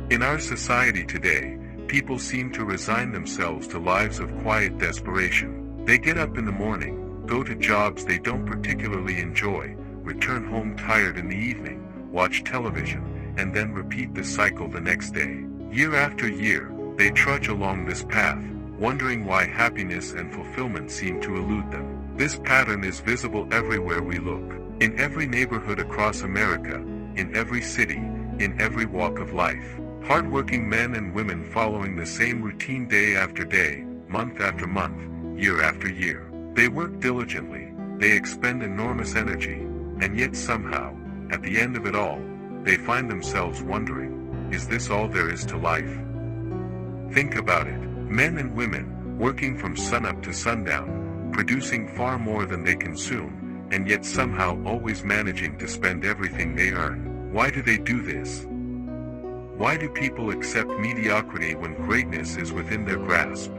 In our society today, people seem to resign themselves to lives of quiet desperation. They get up in the morning, go to jobs they don't particularly enjoy, return home tired in the evening, watch television, and then repeat the cycle the next day. Year after year, they trudge along this path, wondering why happiness and fulfillment seem to elude them. This pattern is visible everywhere we look. In every neighborhood across America, in every city, in every walk of life. Hardworking men and women following the same routine day after day, month after month, year after year. They work diligently, they expend enormous energy, and yet somehow, at the end of it all, they find themselves wondering, is this all there is to life? Think about it. Men and women, working from sunup to sundown, producing far more than they consume, and yet somehow always managing to spend everything they earn. Why do they do this? Why do people accept mediocrity when greatness is within their grasp?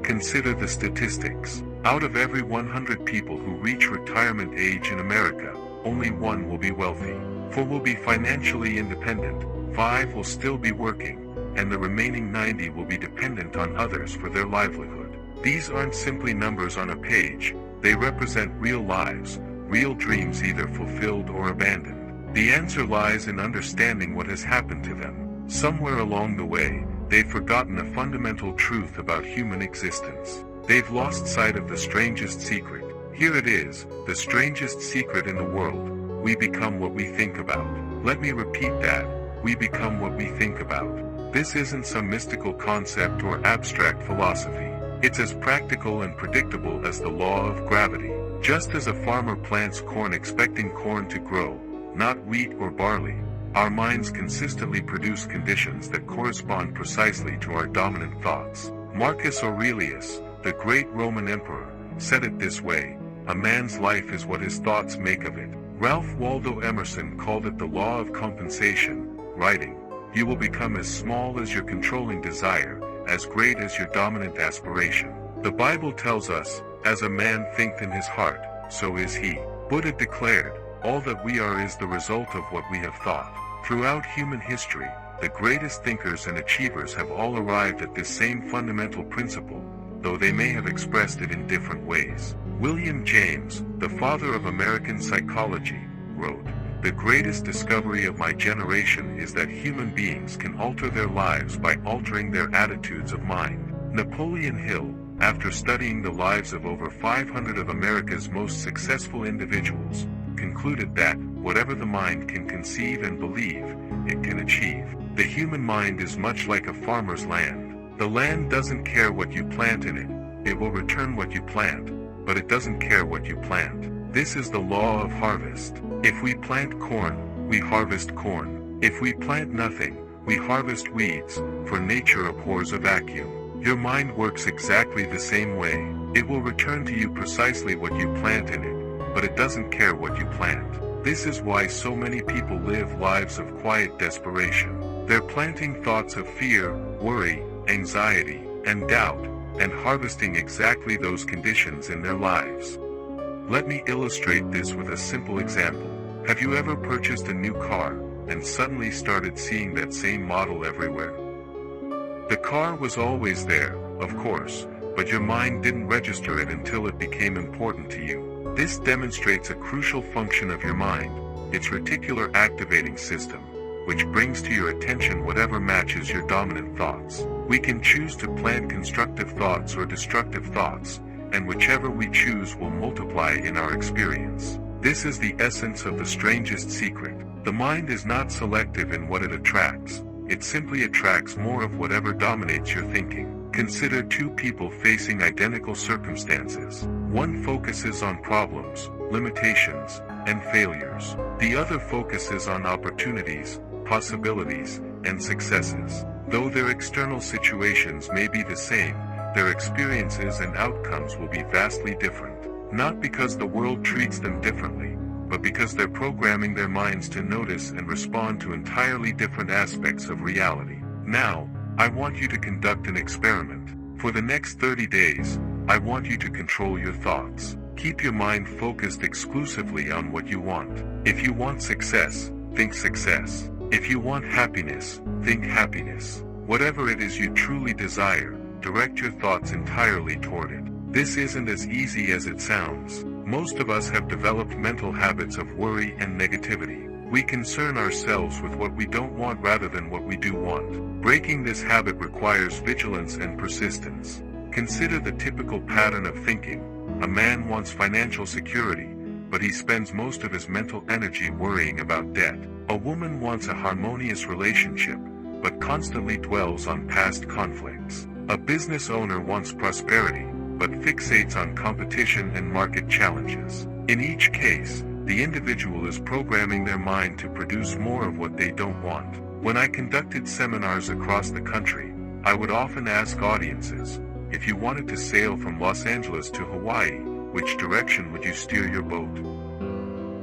Consider the statistics. Out of every 100 people who reach retirement age in America, only 1 will be wealthy. 4 will be financially independent, 5 will still be working, and the remaining 90 will be dependent on others for their livelihood. These aren't simply numbers on a page, they represent real lives, real dreams either fulfilled or abandoned. The answer lies in understanding what has happened to them. Somewhere along the way, they've forgotten a fundamental truth about human existence. They've lost sight of the strangest secret. Here it is, the strangest secret in the world. We become what we think about. Let me repeat that. We become what we think about. This isn't some mystical concept or abstract philosophy. It's as practical and predictable as the law of gravity. Just as a farmer plants corn expecting corn to grow, not wheat or barley, our minds consistently produce conditions that correspond precisely to our dominant thoughts. Marcus Aurelius, the great Roman emperor, said it this way, "A man's life is what his thoughts make of it." Ralph Waldo Emerson called it the law of compensation, writing, "You will become as small as your controlling desire, as great as your dominant aspiration." The Bible tells us, "As a man thinketh in his heart, so is he." Buddha declared, "All that we are is the result of what we have thought." Throughout human history, the greatest thinkers and achievers have all arrived at this same fundamental principle, though they may have expressed it in different ways. William James, the father of American psychology, wrote, "The greatest discovery of my generation is that human beings can alter their lives by altering their attitudes of mind." Napoleon Hill, after studying the lives of over 500 of America's most successful individuals, concluded that, whatever the mind can conceive and believe, it can achieve. The human mind is much like a farmer's land. The land doesn't care what you plant in it, it will return what you plant, but it doesn't care what you plant. This is the law of harvest. If we plant corn, we harvest corn. If we plant nothing, we harvest weeds, for nature abhors a vacuum. Your mind works exactly the same way. It will return to you precisely what you plant in it, but it doesn't care what you plant. This is why so many people live lives of quiet desperation. They're planting thoughts of fear, worry, anxiety, and doubt, and harvesting exactly those conditions in their lives. Let me illustrate this with a simple example. Have you ever purchased a new car, and suddenly started seeing that same model everywhere? The car was always there, of course, but your mind didn't register it until it became important to you. This demonstrates a crucial function of your mind, its reticular activating system, which brings to your attention whatever matches your dominant thoughts. We can choose to plant constructive thoughts or destructive thoughts, and whichever we choose will multiply in our experience. This is the essence of the strangest secret. The mind is not selective in what it attracts, it simply attracts more of whatever dominates your thinking. Consider two people facing identical circumstances. One focuses on problems, limitations, and failures. The other focuses on opportunities, possibilities, and successes. Though their external situations may be the same, their experiences and outcomes will be vastly different. Not because the world treats them differently, but because they're programming their minds to notice and respond to entirely different aspects of reality. Now, I want you to conduct an experiment. For the next 30 days, I want you to control your thoughts. Keep your mind focused exclusively on what you want. If you want success, think success. If you want happiness, think happiness. Whatever it is you truly desire, direct your thoughts entirely toward it. This isn't as easy as it sounds. Most of us have developed mental habits of worry and negativity. We concern ourselves with what we don't want rather than what we do want. Breaking this habit requires vigilance and persistence. Consider the typical pattern of thinking. A man wants financial security, but he spends most of his mental energy worrying about debt. A woman wants a harmonious relationship, but constantly dwells on past conflicts. A business owner wants prosperity, but fixates on competition and market challenges. In each case, the individual is programming their mind to produce more of what they don't want. When I conducted seminars across the country, I would often ask audiences, if you wanted to sail from Los Angeles to Hawaii, which direction would you steer your boat?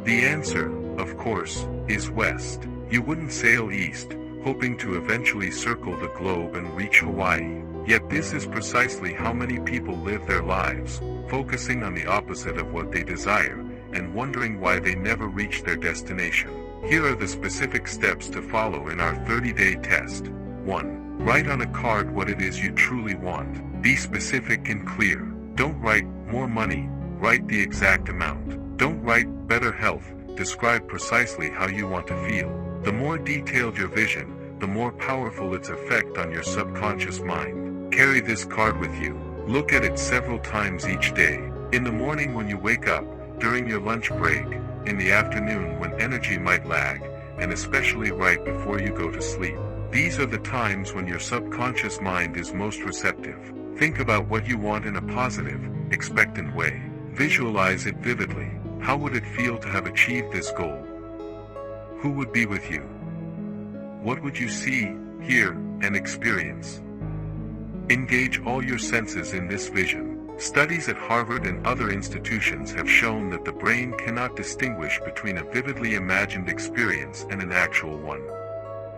The answer, of course, is west. You wouldn't sail east, hoping to eventually circle the globe and reach Hawaii. Yet this is precisely how many people live their lives, focusing on the opposite of what they desire, and wondering why they never reach their destination. Here are the specific steps to follow in our 30-day test. 1. Write on a card what it is you truly want. Be specific and clear. Don't write, more money, write the exact amount. Don't write, better health, describe precisely how you want to feel. The more detailed your vision, the more powerful its effect on your subconscious mind. Carry this card with you. Look at it several times each day. In the morning when you wake up, during your lunch break, in the afternoon when energy might lag, and especially right before you go to sleep. These are the times when your subconscious mind is most receptive. Think about what you want in a positive, expectant way. Visualize it vividly. How would it feel to have achieved this goal? Who would be with you? What would you see, hear, and experience? Engage all your senses in this vision. Studies at Harvard and other institutions have shown that the brain cannot distinguish between a vividly imagined experience and an actual one.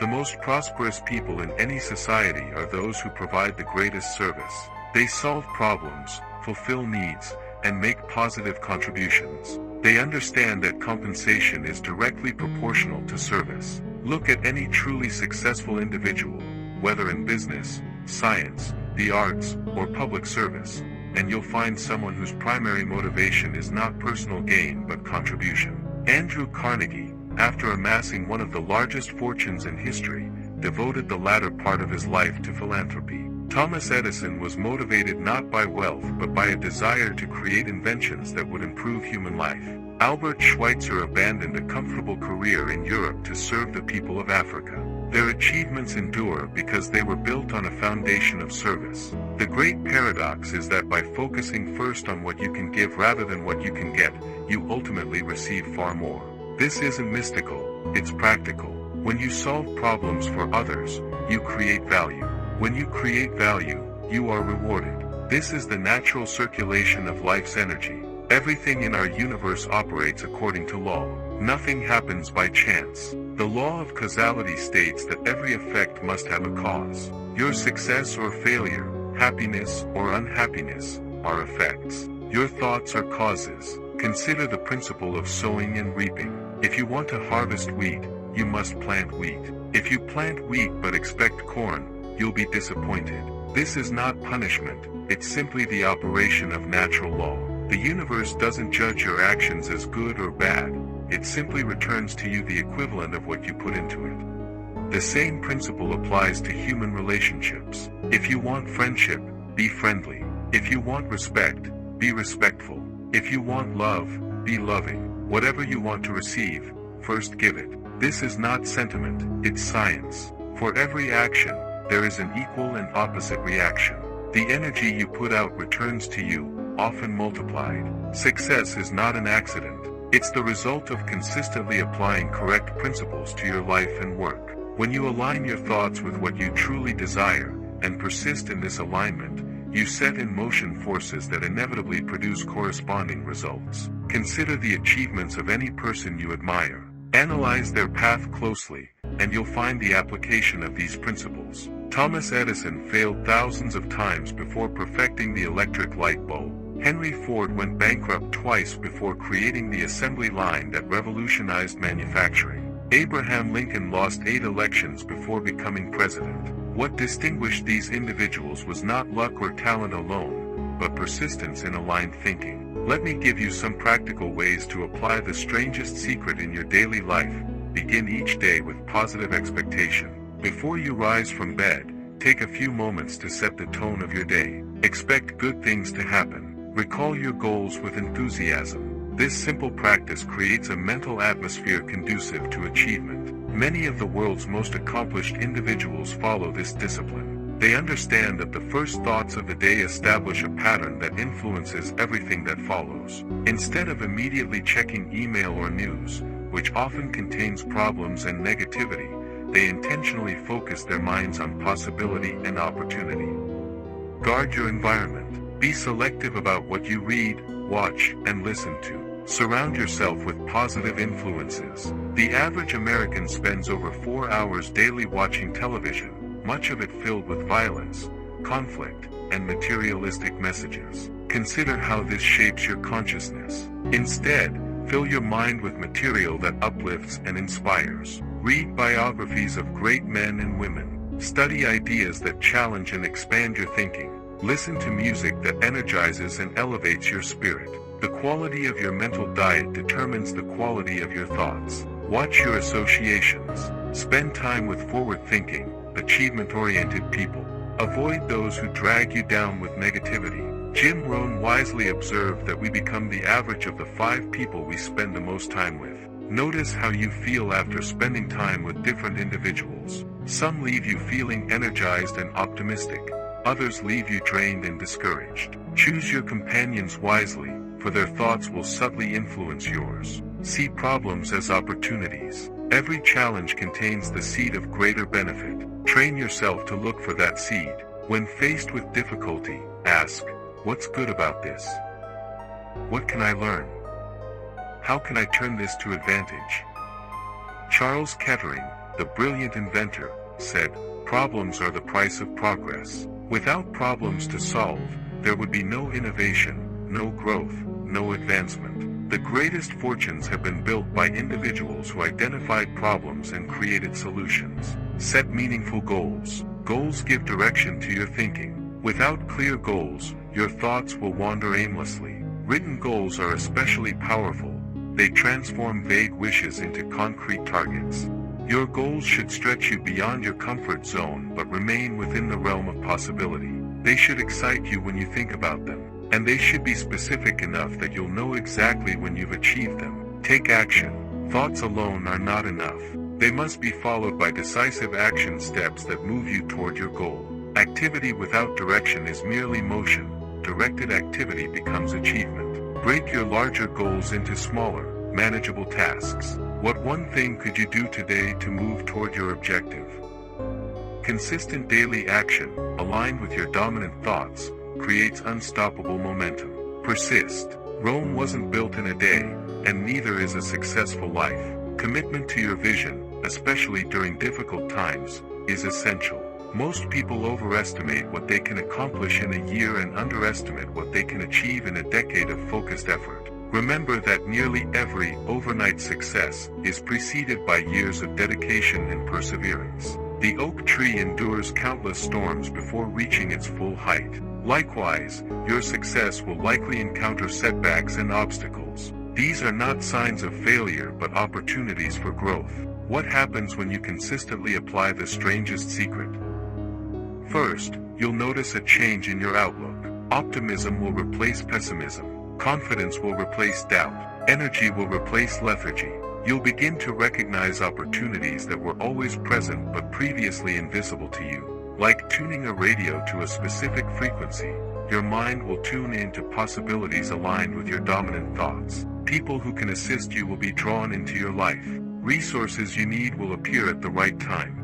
The most prosperous people in any society are those who provide the greatest service. They solve problems, fulfill needs, and make positive contributions. They understand that compensation is directly proportional to service. Look at any truly successful individual, whether in business, science, the arts, or public service, and you'll find someone whose primary motivation is not personal gain but contribution. Andrew Carnegie, after amassing one of the largest fortunes in history, devoted the latter part of his life to philanthropy. Thomas Edison was motivated not by wealth but by a desire to create inventions that would improve human life. Albert Schweitzer abandoned a comfortable career in Europe to serve the people of Africa. Their achievements endure because they were built on a foundation of service. The great paradox is that by focusing first on what you can give rather than what you can get, you ultimately receive far more. This isn't mystical, it's practical. When you solve problems for others, you create value. When you create value, you are rewarded. This is the natural circulation of life's energy. Everything in our universe operates according to law. Nothing happens by chance. The law of causality states that every effect must have a cause. Your success or failure, happiness or unhappiness, are effects. Your thoughts are causes. Consider the principle of sowing and reaping. If you want to harvest wheat, you must plant wheat. If you plant wheat but expect corn, you'll be disappointed. This is not punishment, it's simply the operation of natural law. The universe doesn't judge your actions as good or bad, it simply returns to you the equivalent of what you put into it. The same principle applies to human relationships. If you want friendship, be friendly. If you want respect, be respectful. If you want love, be loving. Whatever you want to receive, first give it. This is not sentiment, it's science. For every action, there is an equal and opposite reaction. The energy you put out returns to you, often multiplied. Success is not an accident. It's the result of consistently applying correct principles to your life and work. When you align your thoughts with what you truly desire, and persist in this alignment, you set in motion forces that inevitably produce corresponding results. Consider the achievements of any person you admire. Analyze their path closely, and you'll find the application of these principles. Thomas Edison failed thousands of times before perfecting the electric light bulb. Henry Ford went bankrupt twice before creating the assembly line that revolutionized manufacturing. Abraham Lincoln lost 8 elections before becoming president. What distinguished these individuals was not luck or talent alone, but persistence in aligned thinking. Let me give you some practical ways to apply the strangest secret in your daily life. Begin each day with positive expectation. Before you rise from bed, take a few moments to set the tone of your day. Expect good things to happen. Recall your goals with enthusiasm. This simple practice creates a mental atmosphere conducive to achievement. Many of the world's most accomplished individuals follow this discipline. They understand that the first thoughts of the day establish a pattern that influences everything that follows. Instead of immediately checking email or news, which often contains problems and negativity, they intentionally focus their minds on possibility and opportunity. Guard your environment. Be selective about what you read, watch, and listen to. Surround yourself with positive influences. The average American spends over 4 hours daily watching television, much of it filled with violence, conflict, and materialistic messages. Consider how this shapes your consciousness. Instead, fill your mind with material that uplifts and inspires. Read biographies of great men and women. Study ideas that challenge and expand your thinking. Listen to music that energizes and elevates your spirit. The quality of your mental diet determines the quality of your thoughts. Watch your associations. Spend time with forward-thinking, achievement-oriented people. Avoid those who drag you down with negativity. Jim Rohn wisely observed that we become the average of the 5 people we spend the most time with. Notice how you feel after spending time with different individuals. Some leave you feeling energized and optimistic. Others leave you drained and discouraged. Choose your companions wisely, for their thoughts will subtly influence yours. See problems as opportunities. Every challenge contains the seed of greater benefit. Train yourself to look for that seed. When faced with difficulty, ask, what's good about this? What can I learn? How can I turn this to advantage? Charles Kettering, the brilliant inventor, said, problems are the price of progress. Without problems to solve, there would be no innovation, no growth, no advancement. The greatest fortunes have been built by individuals who identified problems and created solutions. Set meaningful goals. Goals give direction to your thinking. Without clear goals, your thoughts will wander aimlessly. Written goals are especially powerful. They transform vague wishes into concrete targets. Your goals should stretch you beyond your comfort zone but remain within the realm of possibility. They should excite you when you think about them, and they should be specific enough that you'll know exactly when you've achieved them. Take action. Thoughts alone are not enough. They must be followed by decisive action steps that move you toward your goal. Activity without direction is merely motion. Directed activity becomes achievement. Break your larger goals into smaller, manageable tasks. What one thing could you do today to move toward your objective? Consistent daily action, aligned with your dominant thoughts, creates unstoppable momentum. Persist. Rome wasn't built in a day, and neither is a successful life. Commitment to your vision, especially during difficult times, is essential. Most people overestimate what they can accomplish in a year and underestimate what they can achieve in a decade of focused effort. Remember that nearly every overnight success is preceded by years of dedication and perseverance. The oak tree endures countless storms before reaching its full height. Likewise, your success will likely encounter setbacks and obstacles. These are not signs of failure but opportunities for growth. What happens when you consistently apply the strangest secret? First, you'll notice a change in your outlook. Optimism will replace pessimism. Confidence will replace doubt. Energy will replace lethargy. You'll begin to recognize opportunities that were always present but previously invisible to you. Like tuning a radio to a specific frequency, your mind will tune in to possibilities aligned with your dominant thoughts. People who can assist you will be drawn into your life. Resources you need will appear at the right time.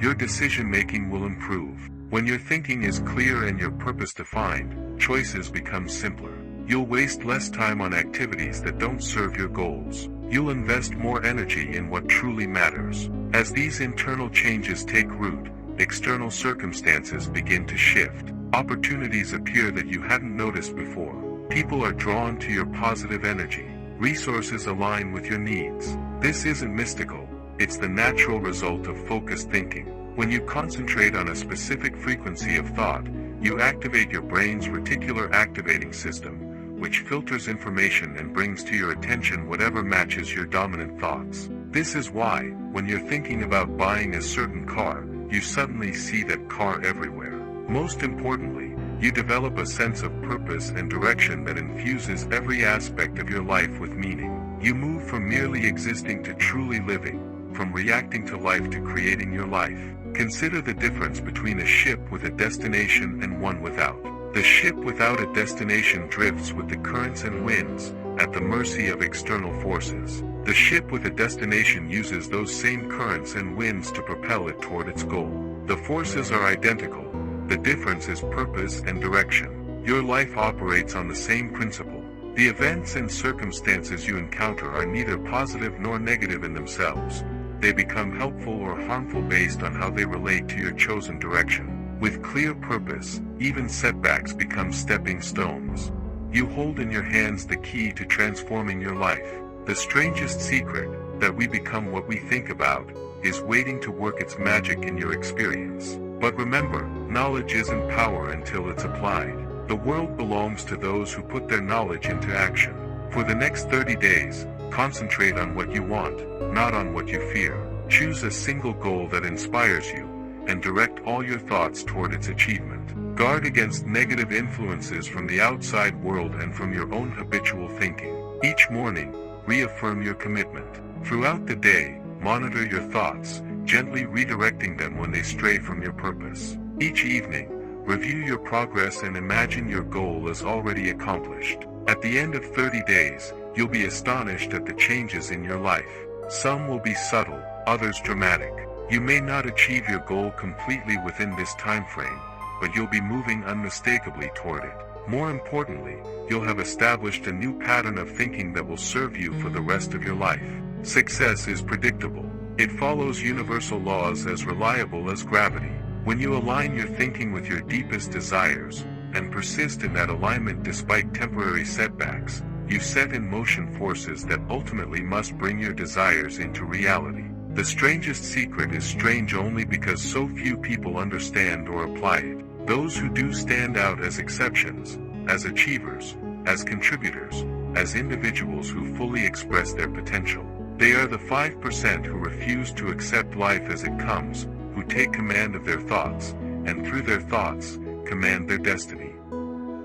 Your decision-making will improve. When your thinking is clear and your purpose defined, choices become simpler. You'll waste less time on activities that don't serve your goals. You'll invest more energy in what truly matters. As these internal changes take root, external circumstances begin to shift. Opportunities appear that you hadn't noticed before. People are drawn to your positive energy. resources align with your needs. This isn't mystical, it's the natural result of focused thinking. When you concentrate on a specific frequency of thought, you activate your brain's reticular activating system, which filters information and brings to your attention whatever matches your dominant thoughts. This is why, when you're thinking about buying a certain car, you suddenly see that car everywhere. Most importantly, you develop a sense of purpose and direction that infuses every aspect of your life with meaning. You move from merely existing to truly living, from reacting to life to creating your life. Consider the difference between a ship with a destination and one without. The ship without a destination drifts with the currents and winds, at the mercy of external forces. The ship with a destination uses those same currents and winds to propel it toward its goal. The forces are identical. The difference is purpose and direction. Your life operates on the same principle. The events and circumstances you encounter are neither positive nor negative in themselves. They become helpful or harmful based on how they relate to your chosen direction. With clear purpose, even setbacks become stepping stones. You hold in your hands the key to transforming your life. The strangest secret, that we become what we think about, is waiting to work its magic in your experience. But remember, knowledge isn't power until it's applied. The world belongs to those who put their knowledge into action. For the next 30 days, concentrate on what you want, not on what you fear. Choose a single goal that inspires you, and direct all your thoughts toward its achievement. Guard against negative influences from the outside world and from your own habitual thinking. Each morning, reaffirm your commitment. Throughout the day, monitor your thoughts, gently redirecting them when they stray from your purpose. Each evening, review your progress and imagine your goal as already accomplished. At the end of 30 days, you'll be astonished at the changes in your life. Some will be subtle, others dramatic. You may not achieve your goal completely within this time frame, but you'll be moving unmistakably toward it. More importantly, you'll have established a new pattern of thinking that will serve you for the rest of your life. Success is predictable. It follows universal laws as reliable as gravity. When you align your thinking with your deepest desires, and persist in that alignment despite temporary setbacks, you set in motion forces that ultimately must bring your desires into reality. The strangest secret is strange only because so few people understand or apply it. Those who do stand out as exceptions, as achievers, as contributors, as individuals who fully express their potential. They are the 5% who refuse to accept life as it comes, who take command of their thoughts, and through their thoughts, command their destiny.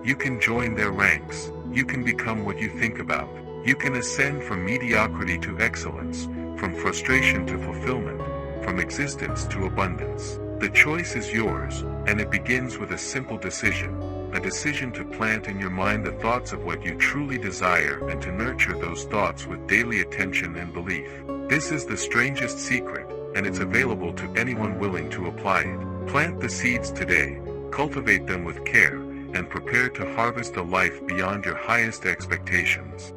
You can join their ranks. You can become what you think about. You can ascend from mediocrity to excellence, from frustration to fulfillment, from existence to abundance. The choice is yours, and it begins with a simple decision. A decision to plant in your mind the thoughts of what you truly desire and to nurture those thoughts with daily attention and belief. This is the strangest secret, and it's available to anyone willing to apply it. Plant the seeds today, cultivate them with care, and prepare to harvest a life beyond your highest expectations.